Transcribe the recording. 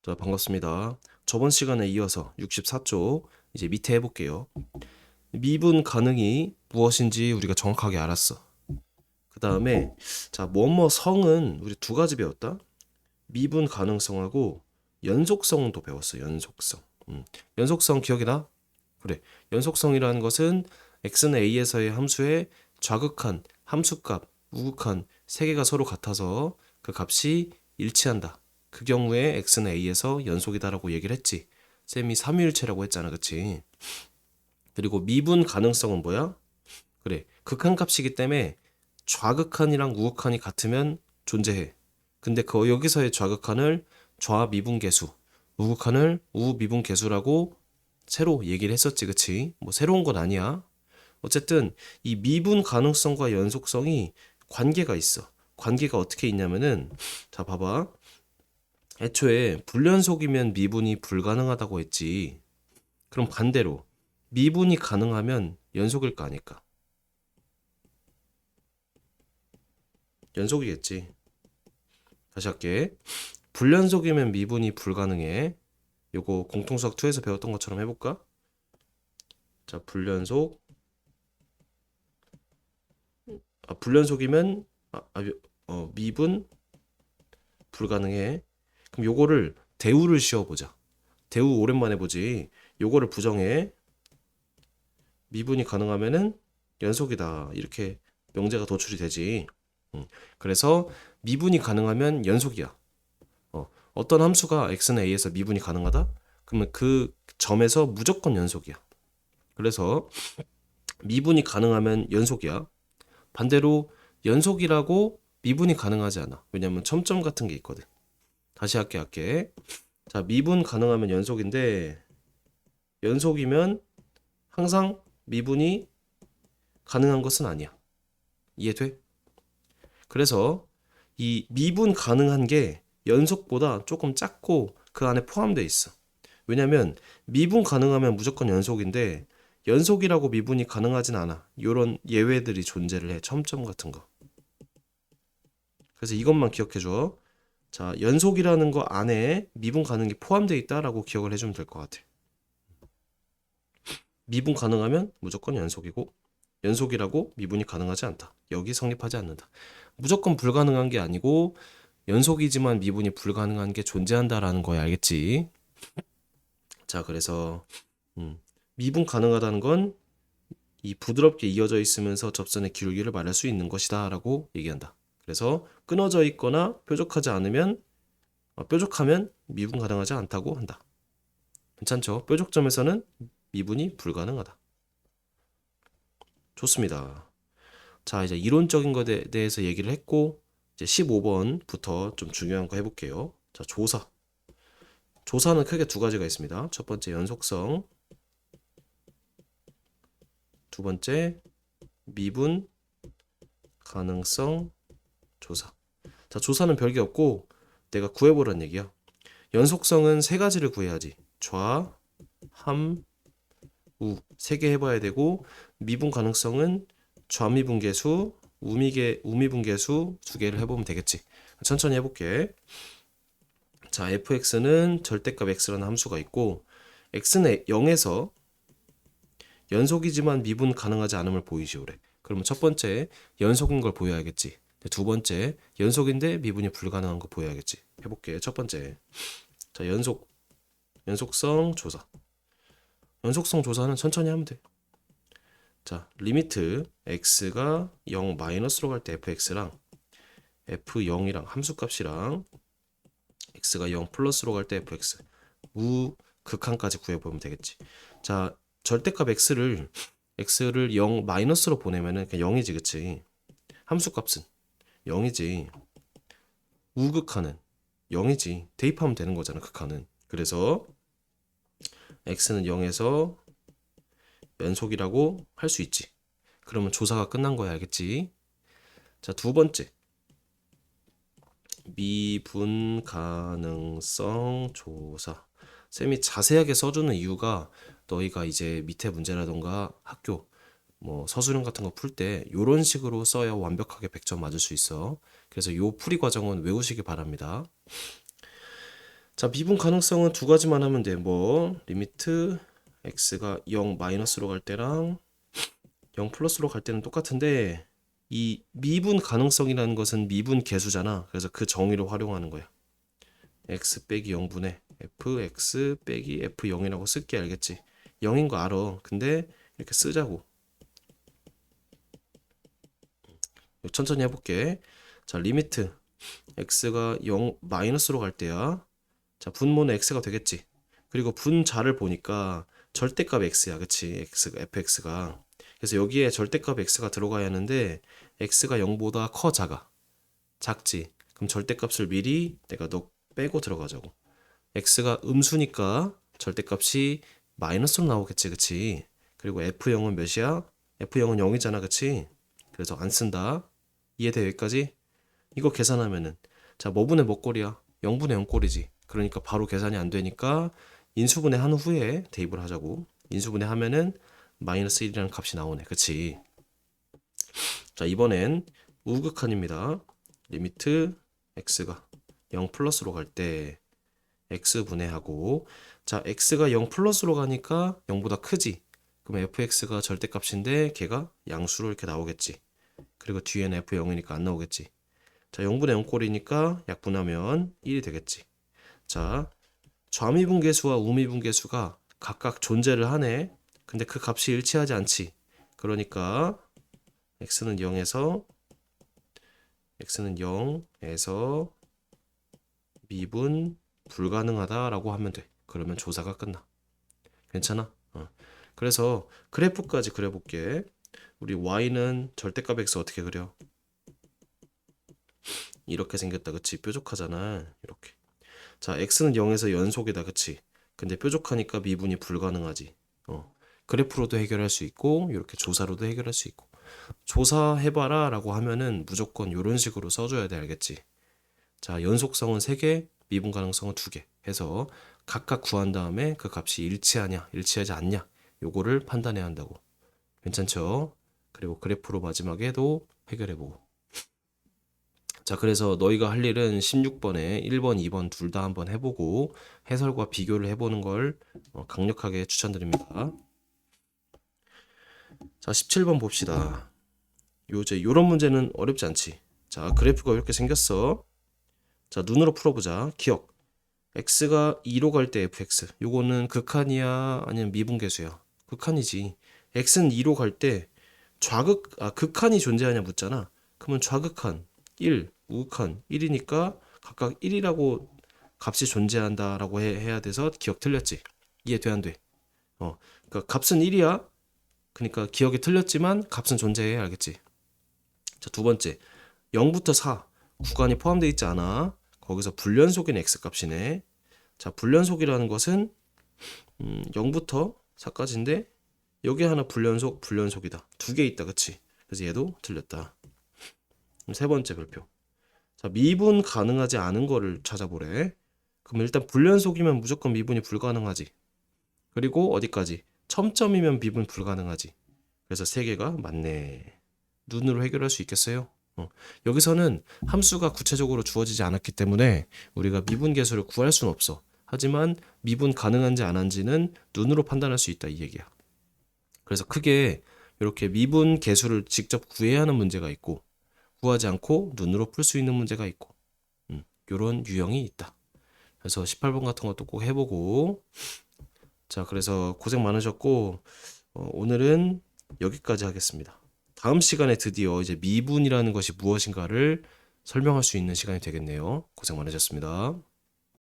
자, 반갑습니다. 저번 시간에 이어서 64쪽 이제 밑에 해볼게요. 미분 가능이 무엇인지 우리가 정확하게 알았어. 그 다음에 자, 뭐뭐 성은 우리 두 가지 배웠다. 미분 가능성하고 연속성도 배웠어. 연속성. 연속성 기억이 나? 그래. 연속성이라는 것은 x는 a에서의 함수의 좌극한, 함수값, 우극한 세 개가 서로 같아서 그 값이 일치한다. 그 경우에 x는 a에서 연속이다라고 얘기를 했지. 쌤이 삼위일체라고 했잖아, 그치? 그리고 미분 가능성은 뭐야? 그래, 극한값이기 때문에 좌극한이랑 우극한이 같으면 존재해. 근데 그 여기서의 좌극한을 좌미분계수, 우극한을 우미분계수라고 새로 얘기를 했었지, 그치? 뭐 새로운 건 아니야. 어쨌든 이 미분 가능성과 연속성이 관계가 있어. 관계가 어떻게 있냐면은 자, 봐봐. 애초에 불연속이면 미분이 불가능하다고 했지. 그럼 반대로 미분이 가능하면 연속일 거 아닐까? 연속이겠지. 다시 할게. 불연속이면 미분이 불가능해. 요거 공통수학 2에서 배웠던 것처럼 해볼까? 자, 불연속. 불연속이면 미분 불가능해. 그럼 요거를 대우를 씌워보자. 대우 오랜만에 보지. 요거를 부정해. 미분이 가능하면은 연속이다. 이렇게 명제가 도출이 되지. 그래서 미분이 가능하면 연속이야. 어떤 함수가 x는 a에서 미분이 가능하다? 그러면 그 점에서 무조건 연속이야. 그래서 미분이 가능하면 연속이야. 반대로 연속이라고 미분이 가능하지 않아. 왜냐면 첨점 같은 게 있거든. 다시 할게. 자, 미분 가능하면 연속인데 연속이면 항상 미분이 가능한 것은 아니야. 이해돼? 그래서 이 미분 가능한 게 연속보다 조금 작고 그 안에 포함되어 있어. 왜냐면 미분 가능하면 무조건 연속인데 연속이라고 미분이 가능하진 않아. 이런 예외들이 존재를 해. 첨점 같은 거. 그래서 이것만 기억해 줘. 자, 연속이라는 거 안에 미분 가능이 포함되어 있다라고 기억을 해주면 될 것 같아. 미분 가능하면 무조건 연속이고 연속이라고 미분이 가능하지 않다. 여기 성립하지 않는다. 무조건 불가능한 게 아니고 연속이지만 미분이 불가능한 게 존재한다라는 거야. 알겠지? 자, 그래서 미분 가능하다는 건 이 부드럽게 이어져 있으면서 접선의 기울기를 말할 수 있는 것이다 라고 얘기한다. 그래서 끊어져 있거나 뾰족하지 않으면 뾰족하면 미분 가능하지 않다고 한다. 괜찮죠? 뾰족점에서는 미분이 불가능하다. 좋습니다. 자, 이제 이론적인 것에 대해서 얘기를 했고 이제 15번부터 좀 중요한 거 해볼게요. 자, 조사. 조사는 크게 두 가지가 있습니다. 첫 번째 연속성, 두 번째 미분 가능성 조사. 자, 조사는 별게 없고 내가 구해보란 얘기야. 연속성은 세 가지를 구해야지. 좌, 함, 우. 세 개 해봐야 되고 미분 가능성은 좌미분계수, 우미분계수 두 개를 해보면 되겠지. 천천히 해볼게. 자, fx는 절대값 x라는 함수가 있고 x는 0에서 연속이지만 미분 가능하지 않음을 보이시오래. 그러면 첫 번째 연속인 걸 보여야겠지. 두 번째 연속인데 미분이 불가능한 거 보여야겠지. 해볼게. 첫 번째 자, 연속성 조사. 연속성 조사는 천천히 하면 돼. 자, 리미트 x가 0 마이너스로 갈 때 fx랑 f0이랑 함수값이랑 x가 0 플러스로 갈 때 fx 우 극한까지 구해보면 되겠지. 자, 절대값 x를 0 마이너스로 보내면은 그냥 0이지, 그치? 함수값은 0이지. 우극한은 0이지. 대입하면 되는 거잖아, 극한은. 그래서 x는 0에서 연속이라고 할 수 있지. 그러면 조사가 끝난 거야, 알겠지? 자, 두 번째. 미분 가능성 조사. 쌤이 자세하게 써주는 이유가 너희가 이제 밑에 문제라던가 학교 뭐 서술형 같은 거 풀 때 이런 식으로 써야 완벽하게 100점 맞을 수 있어. 그래서 요 풀이 과정은 외우시기 바랍니다. 자, 미분 가능성은 두 가지만 하면 돼. 뭐 리미트 x가 0 마이너스로 갈 때랑 0 플러스로 갈 때는 똑같은데 이 미분 가능성이라는 것은 미분 계수잖아. 그래서 그 정의를 활용하는 거야. x 빼기 0분의 fx 빼기 f0이라고 쓸게. 알겠지? 0인 거 알아. 근데 이렇게 쓰자고. 천천히 해볼게. 자, 리미트 x가 0 마이너스로 갈 때야. 자, 분모는 x가 되겠지. 그리고 분자를 보니까 절대값 x야. 그치? fx가. 그래서 여기에 절대값 x가 들어가야 하는데 x가 0보다 커 작아? 작지? 그럼 절대값을 미리 내가 너 빼고 들어가자고. x가 음수니까 절대값이 마이너스로 나오겠지. 그치? 그리고 f0은 몇이야? f0은 0이잖아. 그치? 그래서 안 쓴다. 이해돼? 여기까지? 이거 계산하면은 자, 뭐분의 뭐꼴이야? 0분의 0꼴이지. 그러니까 바로 계산이 안 되니까 인수분해 한 후에 대입을 하자고. 인수분해 하면은 마이너스 1이라는 값이 나오네. 그치? 자, 이번엔 우극한입니다. 리미트 x가 0 플러스로 갈 때 x 분해하고, 자, x가 0 플러스로 가니까 0보다 크지. 그럼 fx가 절대값인데 걔가 양수로 이렇게 나오겠지. 그리고 뒤에는 f0이니까 안 나오겠지. 자, 0분의 0꼴이니까 약분하면 1이 되겠지. 자, 좌미분계수와 우미분계수가 각각 존재를 하네. 근데 그 값이 일치하지 않지. 그러니까 x는 0에서 미분 불가능하다라고 하면 돼. 그러면 조사가 끝나. 괜찮아? 그래서 그래프까지 그려볼게. 우리 y는 절대값 x 어떻게 그려? 이렇게 생겼다. 그치? 뾰족하잖아. 이렇게. 자, x는 0에서 연속이다. 그치? 근데 뾰족하니까 미분이 불가능하지. 그래프로도 해결할 수 있고 이렇게 조사로도 해결할 수 있고. 조사해봐라 라고 하면은 무조건 이런 식으로 써줘야 돼. 알겠지? 자, 연속성은 3개, 미분 가능성은 2개 해서 각각 구한 다음에 그 값이 일치하냐 일치하지 않냐 요거를 판단해야 한다고. 괜찮죠? 그리고 그래프로 마지막에도 해결해보고. 자, 그래서 너희가 할 일은 16번에 1번, 2번 둘 다 한번 해보고 해설과 비교를 해보는 걸 강력하게 추천드립니다. 자, 17번 봅시다. 요런 문제는 어렵지 않지. 자, 그래프가 이렇게 생겼어. 자, 눈으로 풀어보자. 기억. x가 2로 갈 때 fx. 요거는 극한이야? 아니면 미분계수야? 극한이지. x는 2로 갈 때 극한이 존재하냐 묻잖아. 그러면 좌극한 1, 우극한 1이니까 각각 1이라고 값이 존재한다라고 해야 돼서 기억 틀렸지. 이해돼 안 돼? 그러니까 값은 1이야. 그러니까 기억이 틀렸지만 값은 존재해. 알겠지? 자, 두 번째. 0부터 4 구간이 포함되어 있지 않아. 거기서 불연속인 x값이네. 자, 불연속이라는 것은 0부터 4까지인데 여기 하나 불연속이다. 두 개 있다. 그치? 그래서 얘도 틀렸다. 세 번째 별표. 자, 미분 가능하지 않은 거를 찾아보래. 그럼 일단 불연속이면 무조건 미분이 불가능하지. 그리고 어디까지? 첨점이면 미분 불가능하지. 그래서 세 개가 맞네. 눈으로 해결할 수 있겠어요? 여기서는 함수가 구체적으로 주어지지 않았기 때문에 우리가 미분계수를 구할 수는 없어. 하지만 미분 가능한지 안 한지는 눈으로 판단할 수 있다 이 얘기야. 그래서 크게 이렇게 미분계수를 직접 구해야 하는 문제가 있고 구하지 않고 눈으로 풀 수 있는 문제가 있고 이런 유형이 있다. 그래서 18번 같은 것도 꼭 해보고. 자, 그래서 고생 많으셨고 오늘은 여기까지 하겠습니다. 다음 시간에 드디어 이제 미분이라는 것이 무엇인가를 설명할 수 있는 시간이 되겠네요. 고생 많으셨습니다.